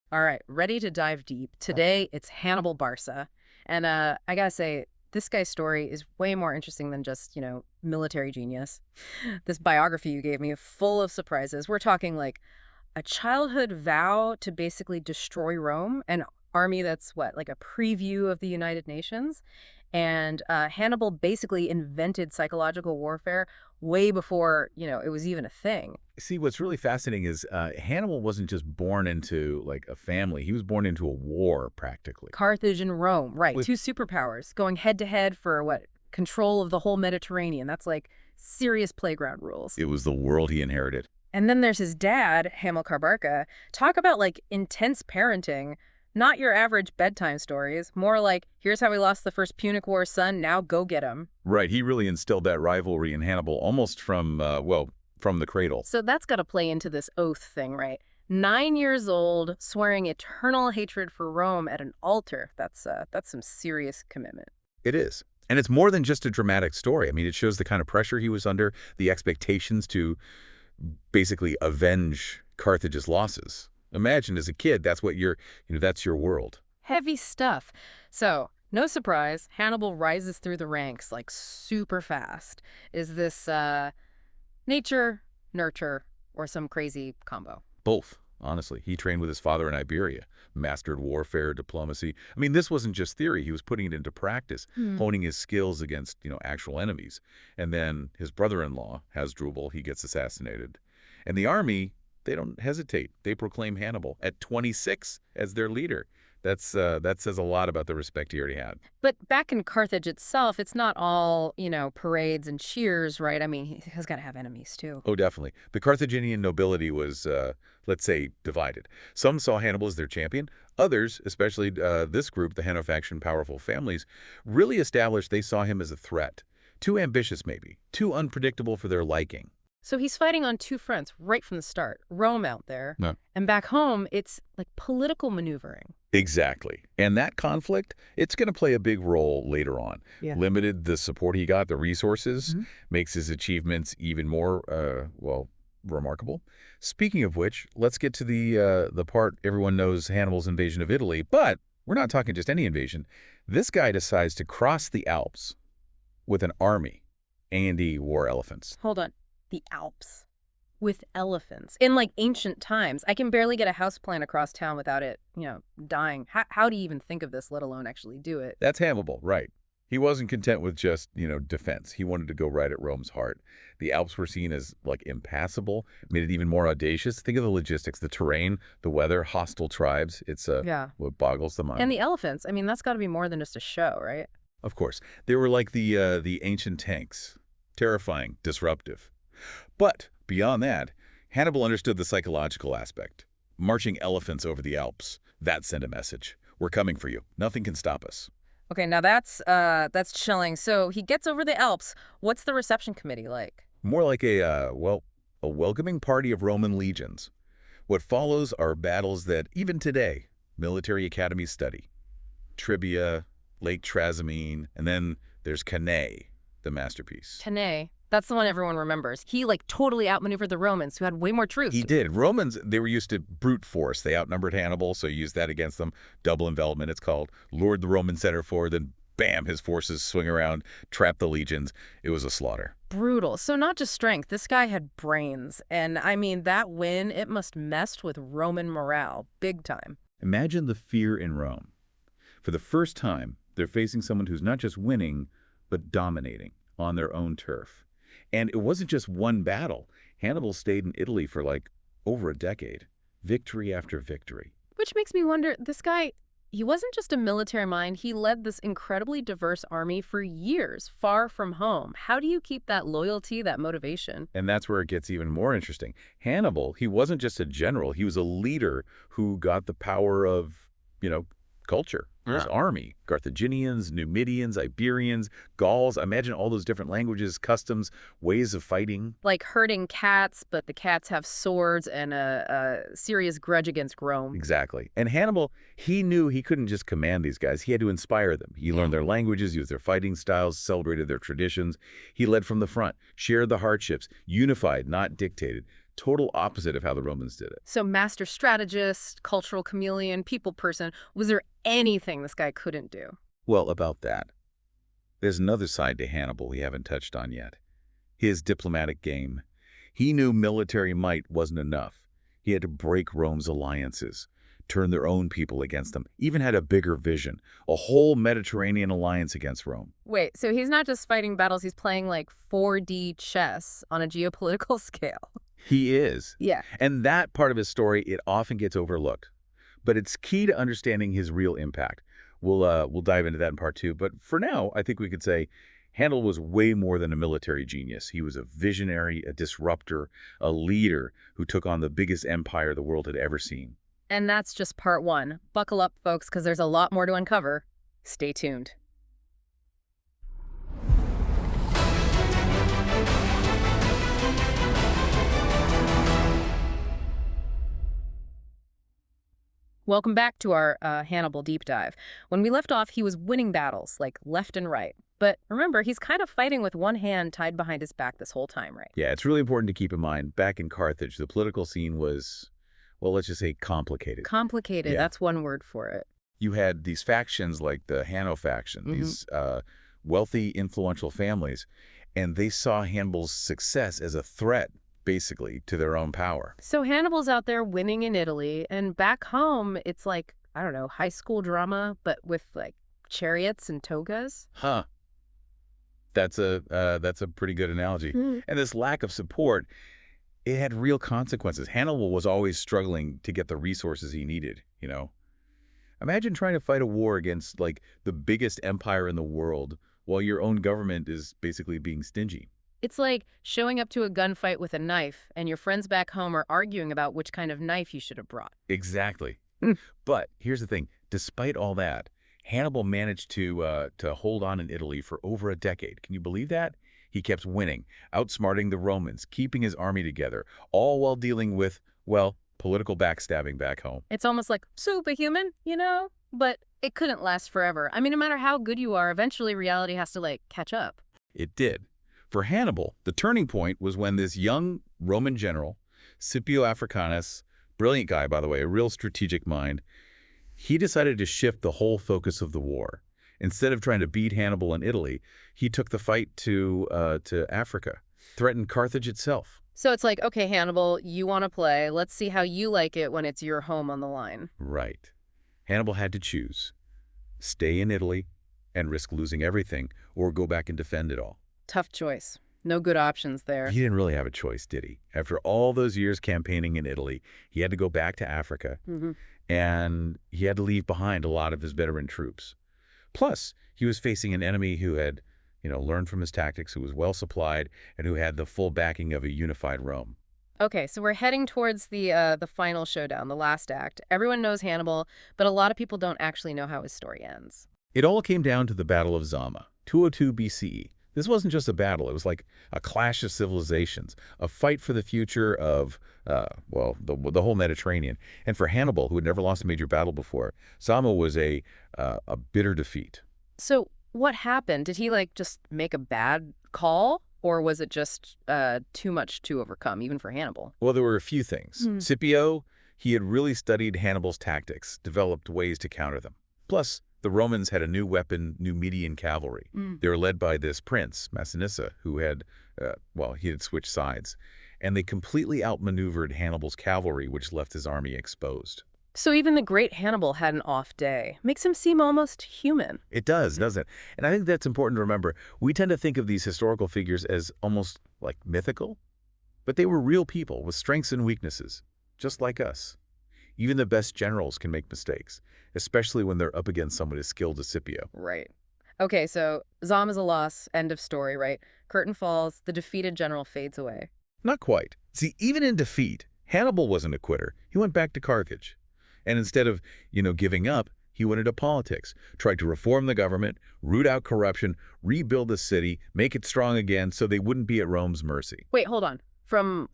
All right, ready to dive deep. Today, it's Hannibal Barca. And I gotta say, this guy's story is way more interesting than just, military genius. This biography you gave me, full of surprises. We're talking like a childhood vow to basically destroy Rome, an army that's what, like a preview of the United Nations? And Hannibal basically invented psychological warfare way before, it was even a thing. See, what's really fascinating is Hannibal wasn't just born into like a family. He was born into a war, practically. Carthage and Rome, right. With Two superpowers going head to head for what? Control of the whole Mediterranean. That's like serious playground rules. It was the world he inherited. And then there's his dad, Hamilcar Barca. Talk about like intense parenting. Not your average bedtime stories. More like, here's how we lost the first Punic War son, now go get him. Right. He really instilled that rivalry in Hannibal almost from, from the cradle. So that's got to play into this oath thing, right? 9 years old, swearing eternal hatred for Rome at an altar. That's some serious commitment. It is. And it's more than just a dramatic story. I mean, it shows the kind of pressure he was under, the expectations to basically avenge Carthage's losses. Imagine as a kid, that's what that's your world. Heavy stuff. So, no surprise, Hannibal rises through the ranks like super fast. Is this nature, nurture, or some crazy combo? Both, honestly. He trained with his father in Iberia, mastered warfare, diplomacy. I mean, this wasn't just theory. He was putting it into practice, honing his skills against, actual enemies. And then his brother-in-law, Hasdrubal, he gets assassinated. And the army, they don't hesitate. They proclaim Hannibal at 26 as their leader. That says a lot about the respect he already had. But back in Carthage itself, it's not all, parades and cheers, right? I mean, he has got to have enemies, too. Oh, definitely. The Carthaginian nobility was, let's say, divided. Some saw Hannibal as their champion. Others, especially this group, the Hanofaction powerful families, really established they saw him as a threat. Too ambitious, maybe. Too unpredictable for their liking. So he's fighting on two fronts right from the start. Rome out there. No. And back home, it's like political maneuvering. Exactly. And that conflict, it's going to play a big role later on. Yeah. Limited the support he got, the resources, makes his achievements even more, remarkable. Speaking of which, let's get to the part everyone knows, Hannibal's invasion of Italy. But we're not talking just any invasion. This guy decides to cross the Alps with an army and he wore elephants. Hold on. The Alps. With elephants. In, like, ancient times. I can barely get a houseplant across town without it, dying. How do you even think of this, let alone actually do it? That's Hannibal, right. He wasn't content with just, defense. He wanted to go right at Rome's heart. The Alps were seen as, like, impassable, made it even more audacious. Think of the logistics, the terrain, the weather, hostile tribes. It's what boggles the mind. And the elephants. I mean, that's got to be more than just a show, right? Of course. They were like the ancient tanks. Terrifying, disruptive. But beyond that, Hannibal understood the psychological aspect. Marching elephants over the Alps, that sent a message. We're coming for you. Nothing can stop us. Okay, now that's chilling. So he gets over the Alps. What's the reception committee like? More like a welcoming party of Roman legions. What follows are battles that, even today, military academies study. Trivia, Lake Trasimene, and then there's Cannae, the masterpiece. Cannae. That's the one everyone remembers. He, like, totally outmaneuvered the Romans, who had way more troops. He did. Romans, they were used to brute force. They outnumbered Hannibal, so he used that against them. Double envelopment, it's called. Lured the Roman center forward, then bam, his forces swing around, trap the legions. It was a slaughter. Brutal. So not just strength. This guy had brains. And, I mean, that win, it must messed with Roman morale. Big time. Imagine the fear in Rome. For the first time, they're facing someone who's not just winning, but dominating on their own turf. And it wasn't just one battle. Hannibal stayed in Italy for like over a decade. Victory after victory. Which makes me wonder, this guy, he wasn't just a military mind. He led this incredibly diverse army for years, far from home. How do you keep that loyalty, that motivation? And that's where it gets even more interesting. Hannibal, he wasn't just a general. He was a leader who got the power of, culture. His army, Carthaginians, Numidians, Iberians, Gauls. Imagine all those different languages, customs, ways of fighting. Like herding cats, but the cats have swords and a serious grudge against Rome. Exactly. And Hannibal, he knew he couldn't just command these guys. He had to inspire them. He learned their languages, used their fighting styles, celebrated their traditions. He led from the front, shared the hardships, unified, not dictated. total opposite of how the Romans did it. So master strategist, cultural chameleon, people person, was there anything this guy couldn't do? Well, about that, there's another side to Hannibal we haven't touched on yet. His diplomatic game. He knew military might wasn't enough. He had to break Rome's alliances, turn their own people against them, even had a bigger vision, a whole Mediterranean alliance against Rome. Wait, so he's not just fighting battles, he's playing like 4D chess on a geopolitical scale. He is. Yeah. And that part of his story, it often gets overlooked. But it's key to understanding his real impact. We'll dive into that in part 2. But for now, I think we could say Hannibal was way more than a military genius. He was a visionary, a disruptor, a leader who took on the biggest empire the world had ever seen. And that's just part 1. Buckle up, folks, because there's a lot more to uncover. Stay tuned. Welcome back to our Hannibal deep dive. When we left off, he was winning battles, like left and right. But remember, he's kind of fighting with one hand tied behind his back this whole time, right? Yeah, it's really important to keep in mind, back in Carthage, the political scene was, well, let's just say complicated. Complicated, Yeah. That's one word for it. You had these factions like the Hanno faction, these wealthy, influential families, and they saw Hannibal's success as a threat, basically, to their own power. So Hannibal's out there winning in Italy, and back home, it's like, I don't know, high school drama, but with like chariots and togas. Huh. That's a pretty good analogy. Mm. And this lack of support, it had real consequences. Hannibal was always struggling to get the resources he needed, you know? Imagine trying to fight a war against, like, the biggest empire in the world while your own government is basically being stingy. It's like showing up to a gunfight with a knife, and your friends back home are arguing about which kind of knife you should have brought. Exactly. Mm. But here's the thing. Despite all that, Hannibal managed to hold on in Italy for over a decade. Can you believe that? He kept winning, outsmarting the Romans, keeping his army together, all while dealing with, well, political backstabbing back home. It's almost like superhuman, you know? But it couldn't last forever. I mean, no matter how good you are, eventually reality has to, like, catch up. It did. For Hannibal, the turning point was when this young Roman general, Scipio Africanus, brilliant guy, by the way, a real strategic mind, he decided to shift the whole focus of the war. Instead of trying to beat Hannibal in Italy, he took the fight to Africa, threatened Carthage itself. So it's like, okay, Hannibal, you want to play. Let's see how you like it when it's your home on the line. Right. Hannibal had to choose. Stay in Italy and risk losing everything, or go back and defend it all. Tough choice. No good options there. He didn't really have a choice, did he? After all those years campaigning in Italy, he had to go back to Africa, and he had to leave behind a lot of his veteran troops. Plus, he was facing an enemy who had, learned from his tactics, who was well supplied, and who had the full backing of a unified Rome. Okay, so we're heading towards the final showdown, the last act. Everyone knows Hannibal, but a lot of people don't actually know how his story ends. It all came down to the Battle of Zama, 202 BCE. This wasn't just a battle. It was like a clash of civilizations, a fight for the future of, the whole Mediterranean. And for Hannibal, who had never lost a major battle before, Zama was a bitter defeat. So what happened? Did he, just make a bad call? Or was it just too much to overcome, even for Hannibal? Well, there were a few things. Scipio, he had really studied Hannibal's tactics, developed ways to counter them. Plus, the Romans had a new weapon, Numidian cavalry. They were led by this prince, Massinissa, who had, he had switched sides. And they completely outmaneuvered Hannibal's cavalry, which left his army exposed. So even the great Hannibal had an off day. Makes him seem almost human. It does, doesn't it? And I think that's important to remember. We tend to think of these historical figures as almost like mythical, but they were real people with strengths and weaknesses, just like us. Even the best generals can make mistakes, especially when they're up against someone as skilled as Scipio. Right. Okay, so Zama's a loss, end of story, right? Curtain falls, the defeated general fades away. Not quite. See, even in defeat, Hannibal wasn't a quitter. He went back to Carthage. And instead of, giving up, he went into politics, tried to reform the government, root out corruption, rebuild the city, make it strong again so they wouldn't be at Rome's mercy. Wait, hold on. From,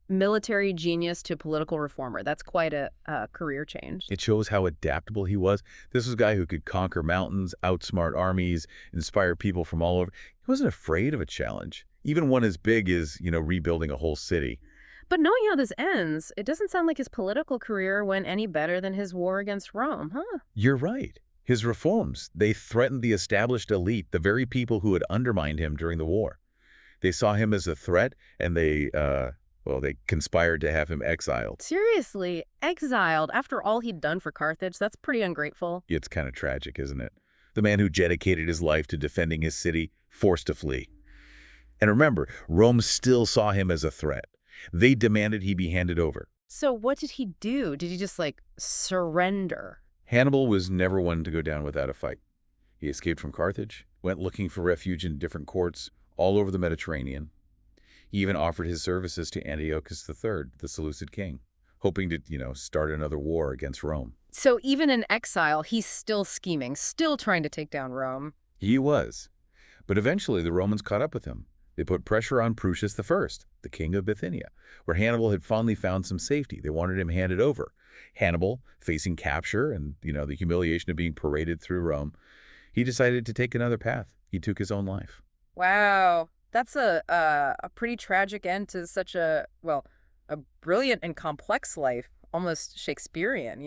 military genius to political reformer. That's quite a career change. It shows how adaptable he was. This was a guy who could conquer mountains, outsmart armies, inspire people from all over. He wasn't afraid of a challenge, even one as big as, rebuilding a whole city. But knowing how this ends, it doesn't sound like his political career went any better than his war against Rome, huh? You're right. His reforms, they threatened the established elite, the very people who had undermined him during the war. They saw him as a threat, and they conspired to have him exiled. Seriously, exiled after all he'd done for Carthage? That's pretty ungrateful. It's kind of tragic, isn't it? The man who dedicated his life to defending his city, forced to flee. And remember, Rome still saw him as a threat. They demanded he be handed over. So what did he do? Did he just, like, surrender? Hannibal was never one to go down without a fight. He escaped from Carthage, went looking for refuge in different courts all over the Mediterranean. He even offered his services to Antiochus III, the Seleucid king, hoping to, start another war against Rome. So even in exile, he's still scheming, still trying to take down Rome. He was. But eventually the Romans caught up with him. They put pressure on Prusius I, the king of Bithynia, where Hannibal had finally found some safety. They wanted him handed over. Hannibal, facing capture and, the humiliation of being paraded through Rome, he decided to take another path. He took his own life. Wow. That's a pretty tragic end to such a brilliant and complex life, almost Shakespearean,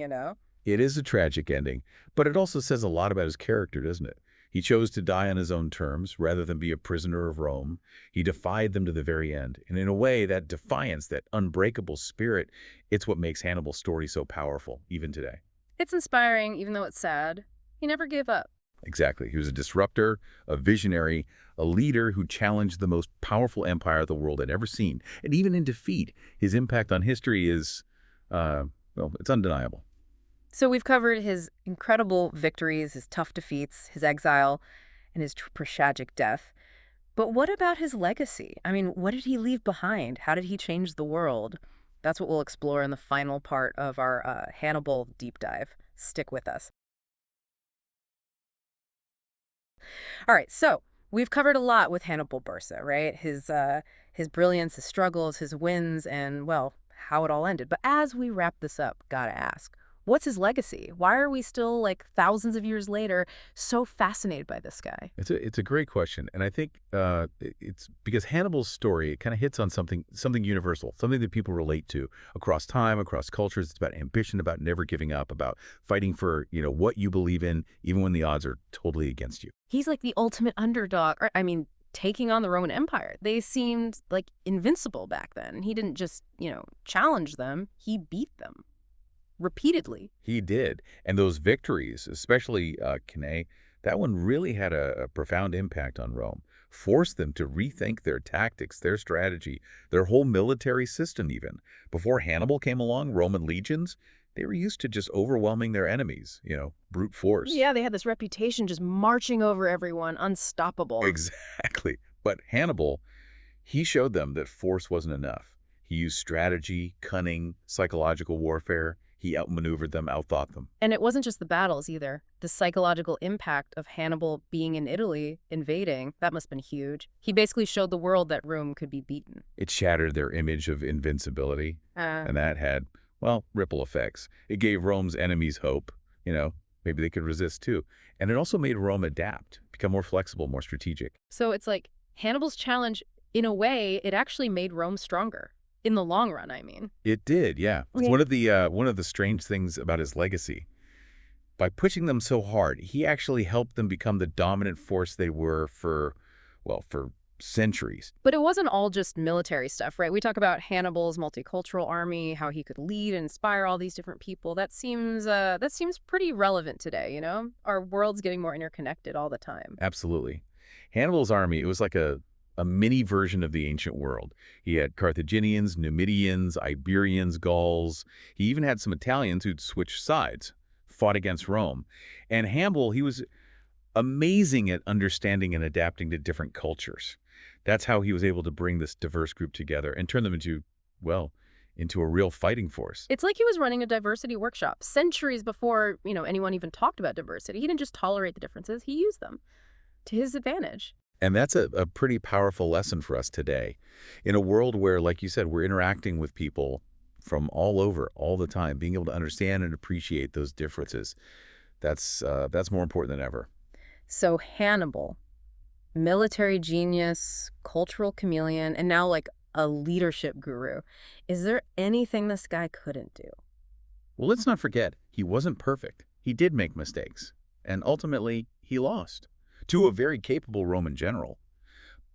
It is a tragic ending, but it also says a lot about his character, doesn't it? He chose to die on his own terms rather than be a prisoner of Rome. He defied them to the very end. And in a way, that defiance, that unbreakable spirit, it's what makes Hannibal's story so powerful, even today. It's inspiring, even though it's sad. He never gave up. Exactly. He was a disruptor, a visionary, a leader who challenged the most powerful empire the world had ever seen. And even in defeat, his impact on history is, it's undeniable. So we've covered his incredible victories, his tough defeats, his exile, and his tragic death. But what about his legacy? I mean, what did he leave behind? How did he change the world? That's what we'll explore in the final part of our Hannibal deep dive. Stick with us. All right, so we've covered a lot with Hannibal Barca, right? His brilliance, his struggles, his wins, and, well, how it all ended. But as we wrap this up, gotta ask, what's his legacy? Why are we still, like, thousands of years later, so fascinated by this guy? It's a great question, and I think it's because Hannibal's story, it kind of hits on something universal, something that people relate to across time, across cultures. It's about ambition, about never giving up, about fighting for what you believe in, even when the odds are totally against you. He's like the ultimate underdog. Taking on the Roman Empire. They seemed like invincible back then. He didn't just, challenge them. He beat them. Repeatedly. He did. And those victories, especially Cannae, that one really had a profound impact on Rome, forced them to rethink their tactics, their strategy, their whole military system even. Before Hannibal came along, Roman legions, they were used to just overwhelming their enemies, brute force. Yeah, they had this reputation just marching over everyone, unstoppable. Exactly. But Hannibal, he showed them that force wasn't enough. He used strategy, cunning, psychological warfare. He outmaneuvered them, outthought them. And it wasn't just the battles either. The psychological impact of Hannibal being in Italy, invading, that must have been huge. He basically showed the world that Rome could be beaten. It shattered their image of invincibility, and that had, ripple effects. It gave Rome's enemies hope. Maybe they could resist too. And it also made Rome adapt, become more flexible, more strategic. So it's like Hannibal's challenge, in a way, it actually made Rome stronger. In the long run, I mean. It did, yeah. It's one of the strange things about his legacy. By pushing them so hard, he actually helped them become the dominant force they were for centuries. But it wasn't all just military stuff, right? We talk about Hannibal's multicultural army, how he could lead and inspire all these different people. That seems pretty relevant today, Our world's getting more interconnected all the time. Absolutely. Hannibal's army, it was like a mini version of the ancient world. He had Carthaginians, Numidians, Iberians, Gauls. He even had some Italians who'd switched sides, fought against Rome. And Hannibal, he was amazing at understanding and adapting to different cultures. That's how he was able to bring this diverse group together and turn them into a real fighting force. It's like he was running a diversity workshop centuries before, anyone even talked about diversity. He didn't just tolerate the differences, he used them to his advantage. And that's a pretty powerful lesson for us today. In a world where, like you said, we're interacting with people from all over, all the time, being able to understand and appreciate those differences, that's more important than ever. So Hannibal, military genius, cultural chameleon, and now like a leadership guru. Is there anything this guy couldn't do? Well, let's not forget, he wasn't perfect. He did make mistakes. And ultimately, he lost to a very capable Roman general.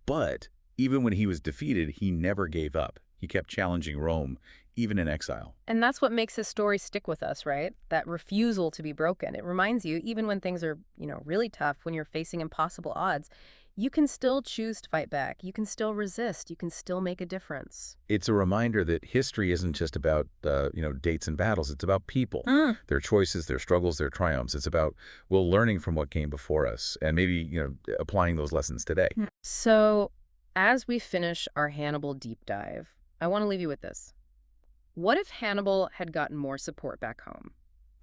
But even when he was defeated, he never gave up. He kept challenging Rome, even in exile. And that's what makes his story stick with us, right? That refusal to be broken. It reminds you, even when things are, really tough, when you're facing impossible odds, you can still choose to fight back. You can still resist. You can still make a difference. It's a reminder that history isn't just about, dates and battles. It's about people, their choices, their struggles, their triumphs. It's about, well, learning from what came before us and maybe, applying those lessons today. So as we finish our Hannibal deep dive, I want to leave you with this. What if Hannibal had gotten more support back home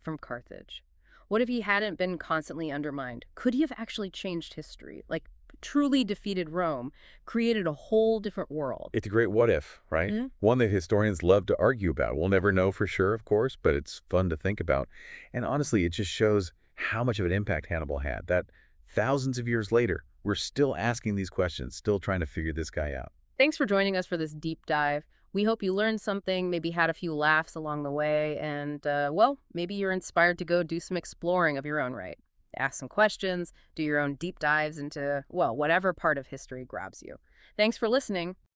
from Carthage? What if he hadn't been constantly undermined? Could he have actually changed history? Like, truly defeated Rome, created a whole different world? It's a great what if, right? One that historians love to argue about. We'll never know for sure, of course, but it's fun to think about. And honestly, it just shows how much of an impact Hannibal had, that thousands of years later, we're still asking these questions, still trying to figure this guy out. Thanks for joining us for this deep dive. We hope you learned something, maybe had a few laughs along the way, and, maybe you're inspired to go do some exploring of your own right. Ask some questions, do your own deep dives into, whatever part of history grabs you. Thanks for listening.